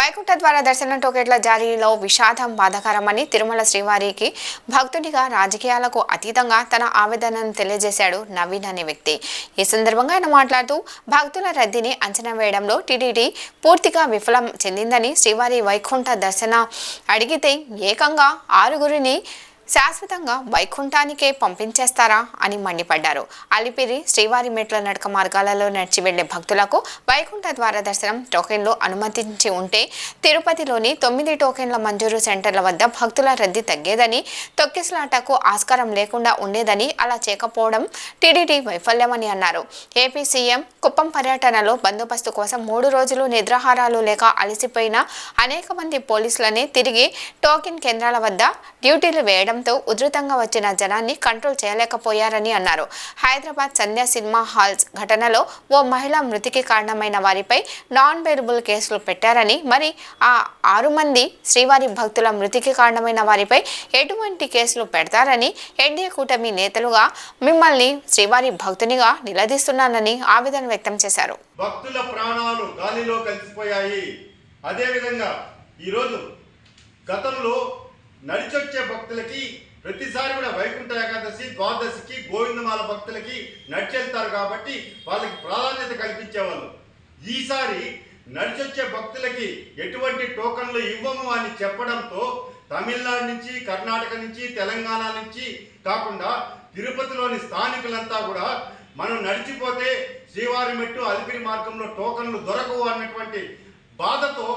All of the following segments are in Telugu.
వైకుంఠ ద్వార దర్శన టోకెట్ల జారీలో విషాదం బాధాకరమని తిరుమల శ్రీవారికి భక్తుడిగా రాజకీయాలకు అతీతంగా తన ఆవేదనను తెలియజేశాడు నవీన్ అనే వ్యక్తి. ఈ సందర్భంగా ఆయన మాట్లాడుతూ భక్తుల రద్దీని అంచనా వేయడంలో టీటీడీ పూర్తిగా విఫలం చెందిందని, శ్రీవారి వైకుంఠ దర్శన అడిగితే ఏకంగా 6గురిని శాశ్వతంగా వైకుంఠానికే పంపించేస్తారా అని మండిపడ్డారు. అలిపిరి శ్రీవారి మెట్ల నడక మార్గాలలో నడిచి వెళ్లే భక్తులకు వైకుంఠ ద్వార దర్శనం టోకెన్లు అనుమతించి ఉంటే తిరుపతిలోని 9 టోకెన్ల మంజూరు సెంటర్ల వద్ద భక్తుల రద్దీ తగ్గేదని, తొక్కిసలాటకు ఆస్కారం లేకుండా ఉండేదని, అలా చేయకపోవడం టీటీడీ వైఫల్యమని అన్నారు. ఏపీ సీఎం కుప్పం పర్యటనలో బందోబస్తు కోసం 3 రోజులు నిద్రాహారాలు లేక అలసిపోయిన అనేక మంది పోలీసులని తిరిగి టోకెన్ కేంద్రాల వద్ద డ్యూటీలు వేయడం ఉధృతంగా వచ్చిన జనాన్ని కంట్రోల్ చేయలేకపోయారని అన్నారు. హైదరాబాద్ సంధ్య సినిమా హాల్స్ ఘటనలో ఓ మహిళ మృతికి కారణమైన వారిపై నాన్ బెయిలబుల్ కేసులు పెట్టారని, మరి ఆ 6 మంది శ్రీవారి భక్తుల మృతికి కారణమైన వారిపై ఎటువంటి కేసులు పెడతారని ఎన్డీఏ కూటమి నేతలుగా మిమ్మల్ని శ్రీవారి భక్తునిగా నిలదీస్తున్నానని ఆవేదన వ్యక్తం చేశారు. భక్తుల ప్రాణాలు గాలిలో కలిసిపోయాయి. అదేవిధంగా ఈరోజు గతంలో నడిచొచ్చే భక్తులకి ప్రతిసారి కూడా వైకుంఠ ఏకాదశి, ద్వాదశికి, గోవిందమాల భక్తులకి నడిచెళ్తారు కాబట్టి వాళ్ళకి ప్రాధాన్యత కల్పించేవాళ్ళు. ఈసారి నడిచొచ్చే భక్తులకి ఎటువంటి టోకన్లు ఇవ్వము అని చెప్పడంతో తమిళనాడు నుంచి, కర్ణాటక నుంచి, తెలంగాణ నుంచి కాకుండా తిరుపతిలోని స్థానికులంతా కూడా మనం నడిచిపోతే శ్రీవారి మెట్టు అలిపిరి మార్గంలో టోకన్లు దొరకవు అన్నటువంటి బాధతో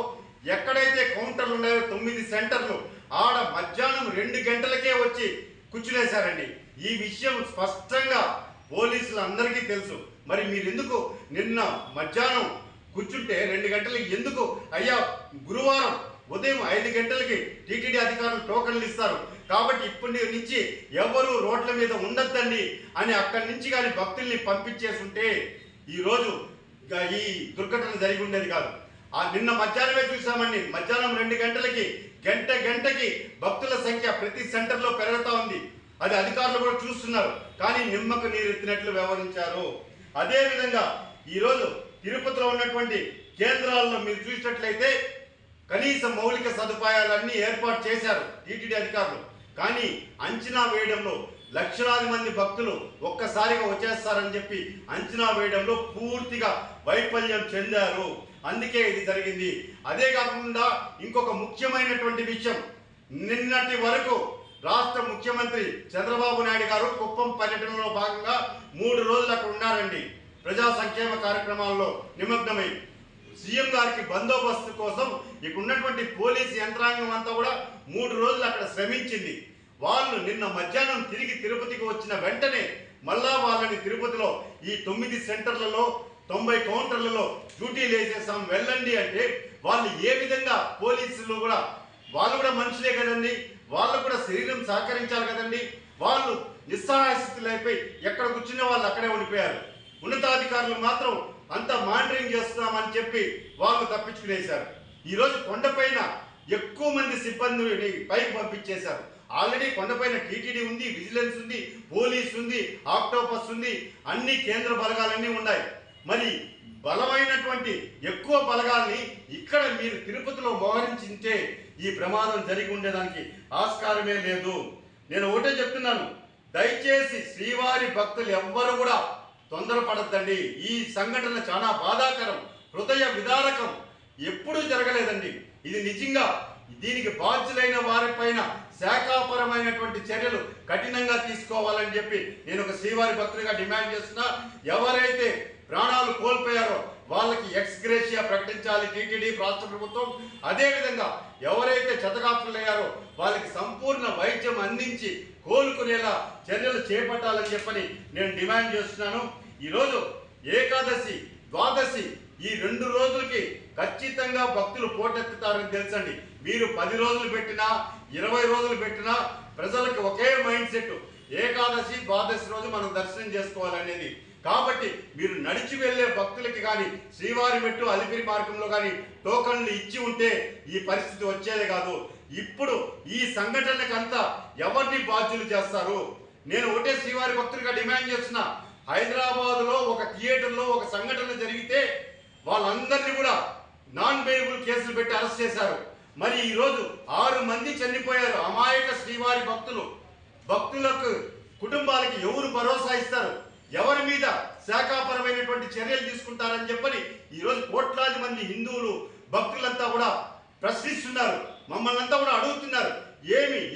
ఎక్కడైతే కౌంటర్లు ఉన్నాయో 9 సెంటర్లు ఆడ మధ్యాహ్నం 2 గంటలకే వచ్చి కూర్చునేశారండి. ఈ విషయం స్పష్టంగా పోలీసులు అందరికీ తెలుసు. మరి మీరు ఎందుకు నిన్న మధ్యాహ్నం కూర్చుంటే 2 గంటలకి ఎందుకు అయ్యా, గురువారం ఉదయం 5 గంటలకి టీటీడీ అధికారులు టోకన్లు ఇస్తారు కాబట్టి ఇప్పటి నుంచి ఎవరు రోడ్ల మీద ఉండొద్దండి అని అక్కడి నుంచి కానీ భక్తుల్ని పంపించేసి ఉంటే ఈరోజు ఈ దుర్ఘటన జరిగి ఉండేది కాదు. నిన్న మధ్యాహ్నమే చూసామండి. మధ్యాహ్నం 2 గంటలకి గంటకి భక్తుల సంఖ్య ప్రతి సెంటర్లో పెరుగుతూ ఉంది. అది అధికారులు కూడా చూస్తున్నారు. కానీ నిమ్మకు నీరెత్తినట్లు వ్యవహరించారు. అదేవిధంగా ఈరోజు తిరుపతిలో ఉన్నటువంటి కేంద్రాల్లో మీరు చూసినట్లయితే కనీస మౌలిక సదుపాయాలన్నీ ఏర్పాటు చేశారు టీటీడీ అధికారులు. కానీ అంచనా వేయడంలో లక్షలాది మంది భక్తులు ఒక్కసారిగా వచ్చేస్తారని చెప్పి అంచనా వేయడంలో పూర్తిగా వైఫల్యం చెందారు. అందుకే ఇది జరిగింది. అదే కాకుండా ఇంకొక ముఖ్యమైనటువంటి విషయం, నిన్నటి వరకు రాష్ట్ర ముఖ్యమంత్రి చంద్రబాబు నాయుడు గారు కుప్పం పర్యటనలో భాగంగా 3 రోజులు అక్కడ ఉన్నారండి. ప్రజా సంక్షేమ కార్యక్రమాల్లో నిమగ్నమై సీఎం గారికి బందోబస్తు కోసం ఇక్కడ ఉన్నటువంటి పోలీసు యంత్రాంగం అంతా కూడా 3 రోజులు అక్కడ శ్రమించింది. వాళ్ళు నిన్న మధ్యాహ్నం తిరిగి తిరుపతికి వచ్చిన వెంటనే మళ్ళా వాళ్ళని తిరుపతిలో ఈ 9 సెంటర్లలో 90 కౌంటర్లలో డ్యూటీలు వేసేసాం వెళ్ళండి అంటే వాళ్ళు ఏ విధంగా, పోలీసులు కూడా వాళ్ళు కూడా మనుషులే కదండి, వాళ్ళకు కూడా శరీరం సహకరించాలి కదండి. వాళ్ళు నిస్సహాయ స్థితిలో అయిపోయి ఎక్కడ కూర్చునే వాళ్ళు అక్కడే ఉండిపోయారు. ఉన్నతాధికారులు మాత్రం అంతా మానిటరింగ్ చేస్తున్నామని చెప్పి వాళ్ళు తప్పించుకునేశారు. ఈరోజు కొండపైన ఎక్కువ మంది సిబ్బందిని పైకి పంపించేశారు. ఆల్రెడీ కొండపైన టీటీడీ ఉంది, విజిలెన్స్ ఉంది, పోలీస్ ఉంది, ఆక్టోపస్ ఉంది, అన్ని కేంద్ర బలగాలన్నీ ఉన్నాయి. మరి బలమైనటువంటి ఎక్కువ బలగాల్ని ఇక్కడ మీరు తిరుపతిలో మోహరించింటే ఈ ప్రమాదం జరిగి ఉండేదానికి ఆస్కారమే లేదు. నేను ఒకటే చెప్తున్నాను, దయచేసి శ్రీవారి భక్తులు ఎవ్వరు కూడా తొందరపడద్దండి. ఈ సంఘటన చాలా బాధాకరం, హృదయ విదారకం, ఎప్పుడూ జరగలేదండి. ఇది నిజంగా దీనికి బాధ్యులైన వారిపైన శాఖాపరమైనటువంటి చర్యలు కఠినంగా తీసుకోవాలని చెప్పి నేను ఒక శ్రీవారి భక్తులుగా డిమాండ్ చేస్తున్నా. ఎవరైతే ప్రాణాలు కోల్పోయారో వాళ్ళకి ఎక్స్గ్రేషియా ప్రకటించాలి టీటీడీ, రాష్ట్ర ప్రభుత్వం. అదేవిధంగా ఎవరైతే క్షతగాత్రులయ్యారో వాళ్ళకి సంపూర్ణ వైద్యం అందించి కోలుకునేలా చర్యలు చేపట్టాలని చెప్పని నేను డిమాండ్ చేస్తున్నాను. ఈరోజు ఏకాదశి, ద్వాదశి ఈ 2 రోజులకి ఖచ్చితంగా భక్తులు పోటెత్తుతారని తెలుసండి. మీరు 10 రోజులు పెట్టినా 20 రోజులు పెట్టినా ప్రజలకు ఒకే మైండ్ సెట్, ఏకాదశి ద్వాదశి రోజు మనం దర్శనం చేసుకోవాలనేది. కాబట్టి మీరు నడిచి వెళ్లే భక్తులకి కానీ శ్రీవారి మెట్టు అలిపిరి మార్గంలో కానీ టోకన్లు ఇచ్చి ఉంటే ఈ పరిస్థితి వచ్చేదే కాదు. ఇప్పుడు ఈ సంఘటనకంతా ఎవరిని బాధ్యులు చేస్తారు? నేను ఒకటే శ్రీవారి భక్తులుగా డిమాండ్ చేస్తున్నా, హైదరాబాద్లో ఒక థియేటర్లో ఒక సంఘటన జరిగితే వాళ్ళందరినీ కూడా నాన్ బెయిలబుల్ కేసులు పెట్టి అరెస్ట్ చేశారు. మరి ఈరోజు 6 మంది చనిపోయారు. అమాయక శ్రీవారి భక్తులకు కుటుంబాలకి ఎవరు భరోసా ఇస్తారు? ఎవరి మీద శాఖాపరమైనటువంటి చర్యలు తీసుకుంటారని చెప్పని ఈరోజు కోట్లాది మంది హిందువులు భక్తులంతా కూడా ప్రశ్నిస్తున్నారు. మమ్మల్ని అంతా కూడా అడుగుతున్నారు,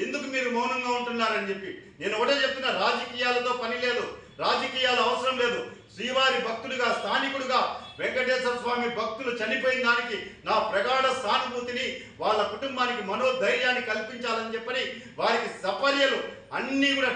ఎందుకు మీరు మౌనంగా ఉంటున్నారని చెప్పి. నేను ఒకటే చెప్తున్నా, రాజకీయాలతో పని లేదు, రాజకీయాలు అవసరం లేదు. శ్రీవారి భక్తుడిగా, స్థానికుడిగా, వెంకటేశ్వర స్వామి భక్తులు చనిపోయిన దానికి నా ప్రగాఢ సానుభూతిని, వాళ్ళ కుటుంబానికి మనోధైర్యాన్ని కల్పించాలని చెప్పని వారికి సపర్యలు అన్నీ కూడా